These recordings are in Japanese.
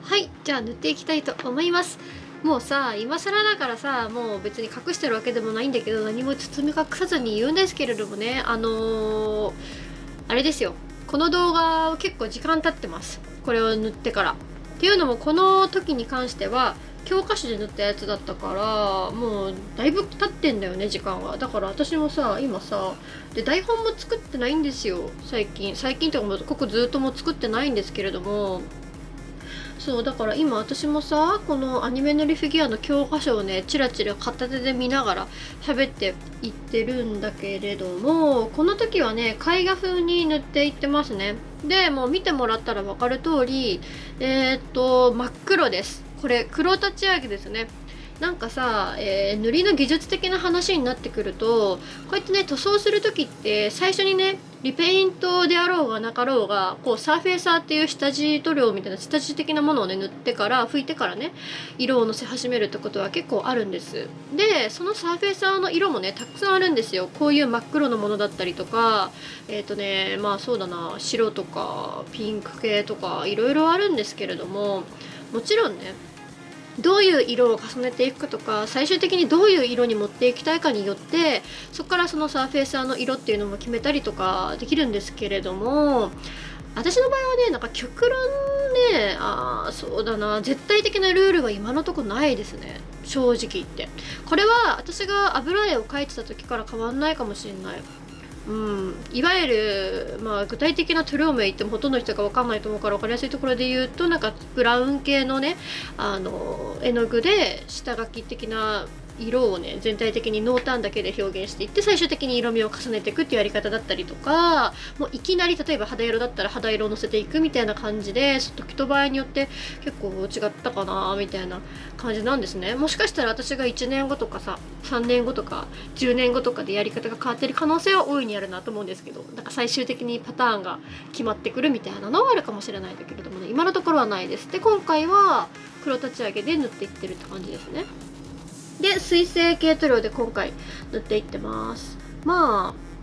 はい、じゃあ塗っていきたいと思います。もうさ、今更だからさ、もう別に隠してるわけでもないんだけど、何も包み隠さずに言うんですけれどもね、あれですよ。この動画を結構時間経ってます。これを塗ってから。っていうのも、この時に関しては、教科書で塗ったやつだったから、もうだいぶ経ってんだよね、時間は。だから私もさ、今さ、で台本も作ってないんですよ、最近。最近とかもここずっともう作ってないんですけれども、そうだから今私もさ、このアニメ塗りフィギュアの教科書をね、チラチラ片手で見ながら喋っていってるんだけれども、この時はね、絵画風に塗っていってますね。でもう見てもらったら分かる通り、真っ黒です。これ黒立ち上げですね。なんかさ、塗りの技術的な話になってくると、こうやってね、塗装する時って最初にね、リペイントであろうがなかろうが、こうサーフェイサーっていう下地塗料みたいな下地的なものをね、塗ってから拭いてからね、色をのせ始めるってことは結構あるんです。でそのサーフェイサーの色もね、たくさんあるんですよ。こういう真っ黒のものだったりとか、まあそうだな、白とかピンク系とかいろいろあるんですけれども、もちろんね、どういう色を重ねていくかとか、最終的にどういう色に持っていきたいかによって、そこからそのサーフェイサーの色っていうのも決めたりとかできるんですけれども、私の場合はね、なんか極論ね、そうだな、絶対的なルールは今のところないですね、正直言って。これは私が油絵を描いてた時から変わんないかもしれない。いわゆる、具体的な塗料名言ってもほとんどの人が分かんないと思うから分かりやすいところで言うと、なんかブラウン系のね、絵の具で下書き的な色をね、全体的に濃淡だけで表現していって、最終的に色味を重ねていくっていうやり方だったりとか、もういきなり例えば肌色だったら肌色をのせていくみたいな感じで、時と場合によって結構違ったかなみたいな感じなんですね。もしかしたら私が1年後とかさ、3年後とか10年後とかでやり方が変わってる可能性は大いにあるなと思うんですけど、なんか最終的にパターンが決まってくるみたいなのはあるかもしれないんだけれどもね、今のところはないです。で今回は黒立ち上げで塗っていってるって感じですね。で水性系塗料で今回塗っていってます。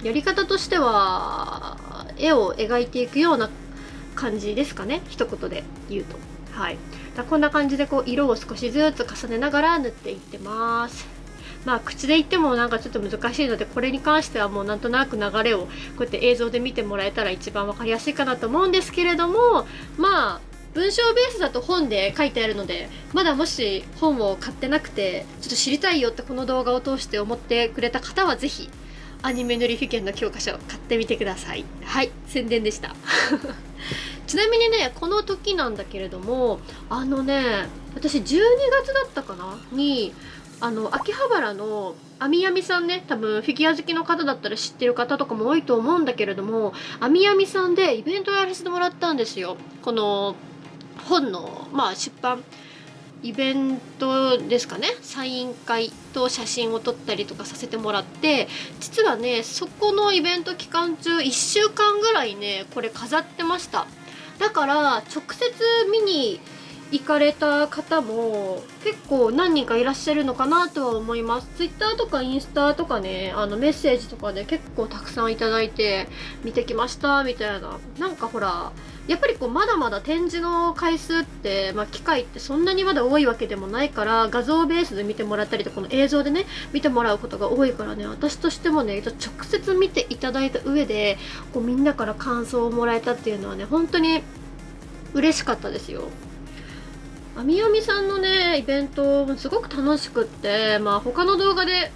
やり方としては絵を描いていくような感じですかね、一言で言うと。はい、こんな感じでこう色を少しずつ重ねながら塗っていってます。口で言ってもなんかちょっと難しいので、これに関してはもうなんとなく流れをこうやって映像で見てもらえたら一番分かりやすいかなと思うんですけれども、文章ベースだと本で書いてあるので、まだもし本を買ってなくてちょっと知りたいよってこの動画を通して思ってくれた方は、ぜひアニメ塗りフィギュアの教科書買ってみてください。はい、宣伝でしたちなみにね、この時なんだけれども、私12月だったかなに、秋葉原のあみやみさんね、多分フィギュア好きの方だったら知ってる方とかも多いと思うんだけれども、あみやみさんでイベントをやらせてもらったんですよ。この本の、出版イベントですかね。サイン会と写真を撮ったりとかさせてもらって、実はね、そこのイベント期間中1週間ぐらいね、これ飾ってました。だから直接見に行かれた方も結構何人かいらっしゃるのかなとは思います。ツイッターとかインスタとかね、メッセージとかで結構たくさんいただいて、見てきましたみたいな。なんかほら、やっぱりこうまだまだ展示の回数って、機会ってそんなにまだ多いわけでもないから、画像ベースで見てもらったりとか、この映像でね見てもらうことが多いからね、私としてもね、直接見ていただいた上でこうみんなから感想をもらえたっていうのはね、本当に嬉しかったですよ。あみやみさんのね、イベントすごく楽しくって、他の動画で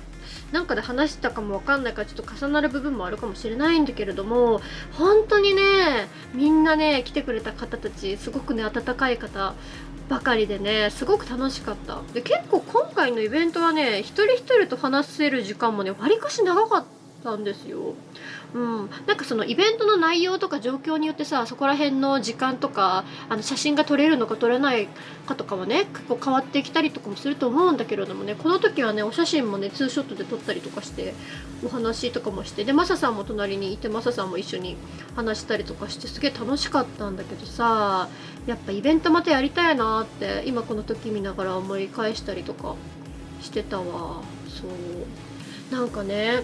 なんかで話したかもわかんないから、ちょっと重なる部分もあるかもしれないんだけれども、本当にね、みんなね、来てくれた方たちすごくね、温かい方ばかりでね、すごく楽しかった。で結構今回のイベントはね、一人一人と話せる時間もね、わりかし長かったんですよ。なんかそのイベントの内容とか状況によってさ、そこら辺の時間とか写真が撮れるのか撮れないかとかはね、結構変わってきたりとかもすると思うんだけれどもね、この時はね、お写真もねツーショットで撮ったりとかしてお話とかもして、でマサさんも隣にいて、マサさんも一緒に話したりとかして、すげえ楽しかったんだけどさ、やっぱイベントまたやりたいなって今この時見ながら思い返したりとかしてたわ。そうなんかね、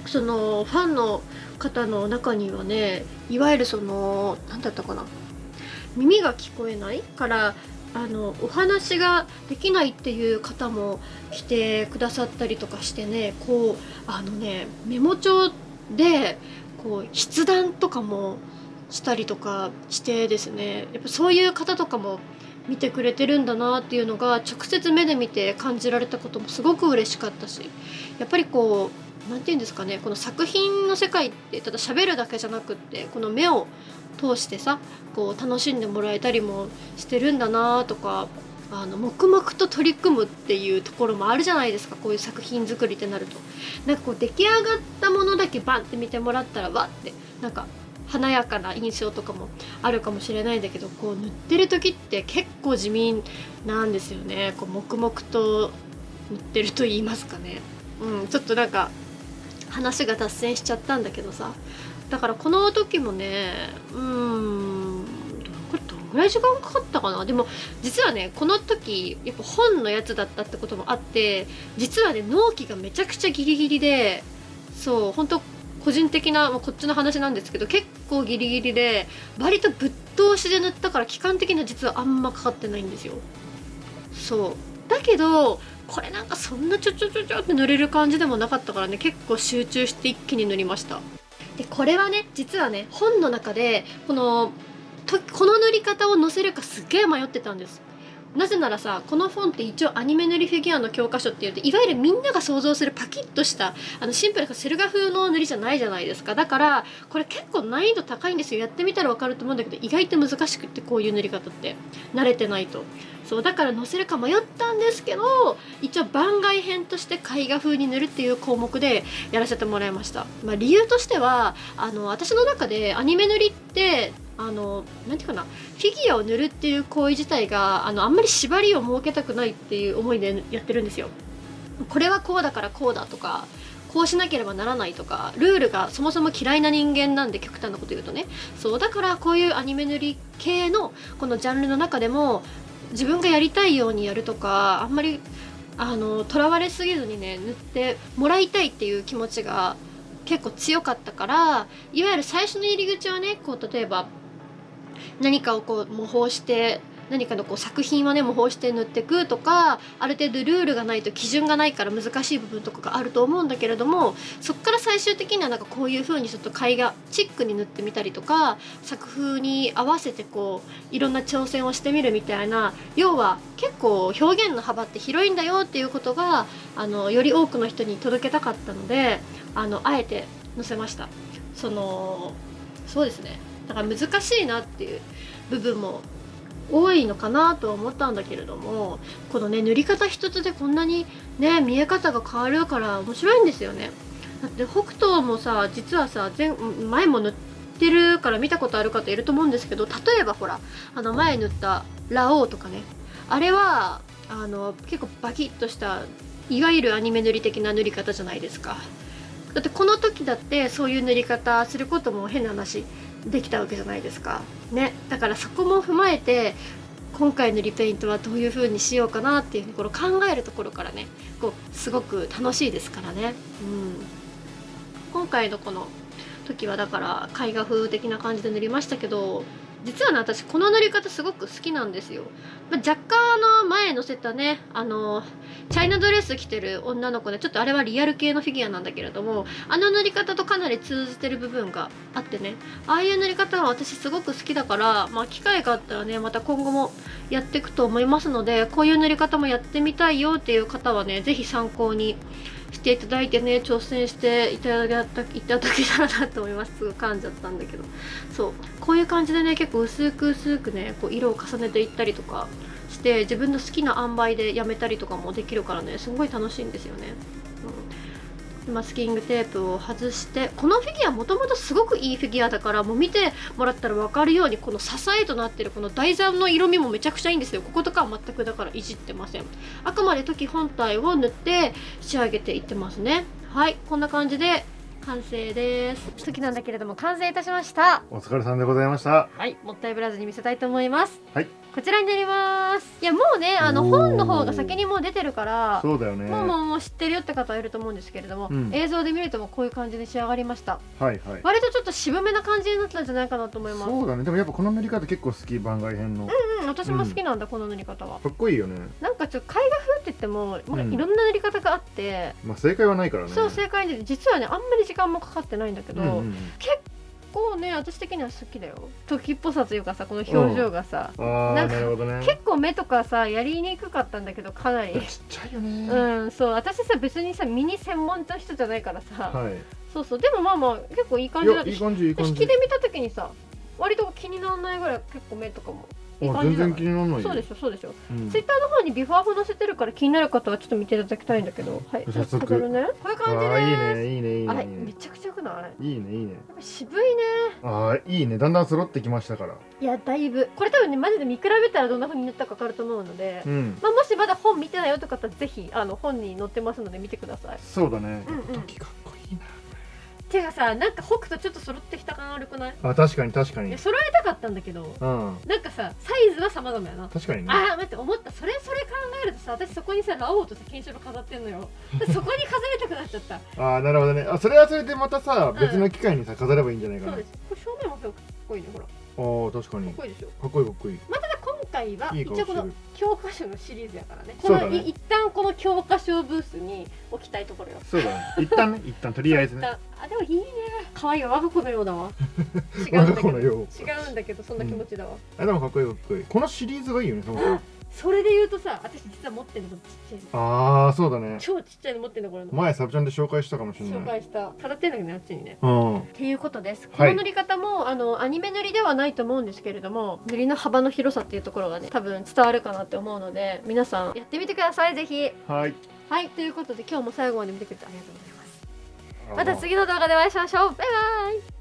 そのファンの方の中にはね、いわゆるその何だったかな、耳が聞こえないからお話ができないっていう方も来てくださったりとかしてね、こうメモ帳でこう筆談とかもしたりとかしてですね、やっぱそういう方とかも見てくれてるんだなっていうのが直接目で見て感じられたこともすごく嬉しかったし、やっぱりこうなんて言うんですかね、この作品の世界ってただ喋るだけじゃなくって、この目を通してさこう楽しんでもらえたりもしてるんだなとか、黙々と取り組むっていうところもあるじゃないですか、こういう作品作りってなると。なんかこう出来上がったものだけバンって見てもらったらわってなんか華やかな印象とかもあるかもしれないんだけど、こう塗ってる時って結構地味なんですよね。こう黙々と塗ってると言いますかね。ちょっとなんか話が脱線しちゃったんだけどさ、だからこの時もねこれどんぐらい時間かかったかな。でも実はねこの時やっぱ本のやつだったってこともあって、実はね納期がめちゃくちゃギリギリで、そう本当個人的なこっちの話なんですけど、結構ギリギリで割とぶっ通しで塗ったから期間的には実はあんまかかってないんですよ。そうだけどこれなんかそんなちょって塗れる感じでもなかったからね、結構集中して一気に塗りました。でこれはね実はね本の中でこの塗り方を載せるかすっげえ迷ってたんです。なぜならさ、この本って一応アニメ塗りフィギュアの教科書っていうと、いわゆるみんなが想像するパキッとしたシンプルなセル画風の塗りじゃないじゃないですか。だからこれ結構難易度高いんですよ。やってみたら分かると思うんだけど、意外と難しくって、こういう塗り方って慣れてないと。そうだから載せるか迷ったんですけど、一応番外編として絵画風に塗るっていう項目でやらせてもらいました。理由としては私の中でアニメ塗りってなんていうかな、フィギュアを塗るっていう行為自体があんまり縛りを設けたくないっていう思いでやってるんですよ。これはこうだからこうだとか、こうしなければならないとか、ルールがそもそも嫌いな人間なんで、極端なこと言うとね。そうだからこういうアニメ塗り系のこのジャンルの中でも自分がやりたいようにやるとか、あんまりとらわれすぎずにね塗ってもらいたいっていう気持ちが結構強かったから、いわゆる最初の入り口はね、こう例えば何かをこう模倣して、何かのこう作品はね模倣して塗っていくとか、ある程度ルールがないと基準がないから難しい部分とかがあると思うんだけれども、そこから最終的にはなんかこういう風にちょっと絵画チックに塗ってみたりとか、作風に合わせてこういろんな挑戦をしてみるみたいな、要は結構表現の幅って広いんだよっていうことがより多くの人に届けたかったので、あえて載せました。そうですね、だから難しいなっていう部分も多いのかなとは思ったんだけれども、このね塗り方一つでこんなにね見え方が変わるから面白いんですよね。だって北斗もさ、実はさ前も塗ってるから見たことある方いると思うんですけど、例えばほら前塗ったラオウとかね、あれは結構バキッとしたいわゆるアニメ塗り的な塗り方じゃないですか。だってこの時だってそういう塗り方することも変な話できたわけじゃないですかね。だからそこも踏まえて今回のリペイントはどういう風にしようかなっていうところを考えるところからね、こうすごく楽しいですからね。今回のこの時はだから絵画風的な感じで塗りましたけど、実はね私この塗り方すごく好きなんですよ。若干前載せたねチャイナドレス着てる女の子で、ちょっとあれはリアル系のフィギュアなんだけれども、塗り方とかなり通じてる部分があってね、ああいう塗り方は私すごく好きだから、機会があったらねまた今後もやっていくと思いますので、こういう塗り方もやってみたいよっていう方はね是非参考にしていただいてね、挑戦していただけたらなと思います。すぐ噛んじゃったんだけど、そうこういう感じでね結構薄くねこう色を重ねていったりとかして自分の好きな塩梅でやめたりとかもできるからね、すごい楽しいんですよね。マスキングテープを外して、このフィギュアもともとすごくいいフィギュアだから、もう見てもらったら分かるようにこの支えとなってるこの台座の色味もめちゃくちゃいいんですよ。こことかは全くだからいじってません。あくまで時本体を塗って仕上げていってますね。はい、こんな感じで完成です。時なんだけれども完成いたしました。お疲れさんでございました。はい、もったいぶらずに見せたいと思います。はい。こちらになります。いやもうね本の方が先にもう出てるから、そうだよね。もう知ってるよって方はいると思うんですけれども、映像で見るともこういう感じで仕上がりました。はいはい。割とちょっと渋めな感じになったんじゃないかなと思います。そうだね。でもやっぱこの塗り方結構好き、番外編の。私も好きなんだ、この塗り方は。かっこいいよね。なんかちょっと絵画風って言っても、いろんな塗り方があって、まあ正解はないからね。そう正解で実はねあんまり時間もかかってないんだけど、結構ね私的には好きだよ。時っぽさというかさ、この表情がさ、なるほどね。結構目とかさやりにくかったんだけど、かなりちっちゃいよね。そう私さ別にさミニ専門の人じゃないからさ、そうでもまあ結構いい感じだった。いい感じいい感じ。引きで見た時にさ割と気にならないぐらい結構目とかもいい感じだ。全然気にならないよ。そうでしょそうでしょ。ツイッターの方にビフォーアフ載せてるから気になる方はちょっと見ていただきたいんだけど、はい。早速ねこういう感じで。いいねいいねいいね。めちゃくちゃよくない？いいねいいね。渋いね。いいね。だんだん揃ってきましたから。いやだいぶこれ多分ねマジで見比べたらどんな風になったか分かると思うので、もしまだ本見てないよとかぜひ本に載ってますので見てください。そうだね。時かっこいいな。てかさ、なんか北斗ちょっと揃ってきた感悪くない？確かに確かに。揃えたかったんだけど、なんかさサイズは様々やな。確かにね。待って思った。それ考えるとさ、私そこにさラオウとさケンシロウ飾ってんのよ。そこに飾りたくなっちゃった。なるほどね。それはそれでまたさ別の機会にさ飾ればいいんじゃないかな。そうです。これ正面もかっこいいね、ほら。確かに。かっこいいでしょ。かっこいいかっこいい。まあただ今回は一応この教科書のシリーズやからね。この一旦この教科書ブースに置きたいところよ。そうだね。一旦とりあえずね。でもいいね。可愛いわ。我が子のようだわ。違うんだけどそんな気持ちだわ。でもかっこいいかっこいい。このシリーズがいいよね。それで言うとさ、私実は持ってるのちっちゃい。そうだね。超ちっちゃいの持ってるのこれ。前サブチャンで紹介したかもしれない。紹介した。飾ってんだけどね、あっちにね。っていうことです。この塗り方もアニメ塗りではないと思うんですけれども、塗りの幅の広さっていうところがね多分伝わるかなって思うので、皆さんやってみてくださいぜひ。はい。はい、ということで今日も最後まで見てくれてありがとうございます。また次の動画でお会いしましょう。バイバイ。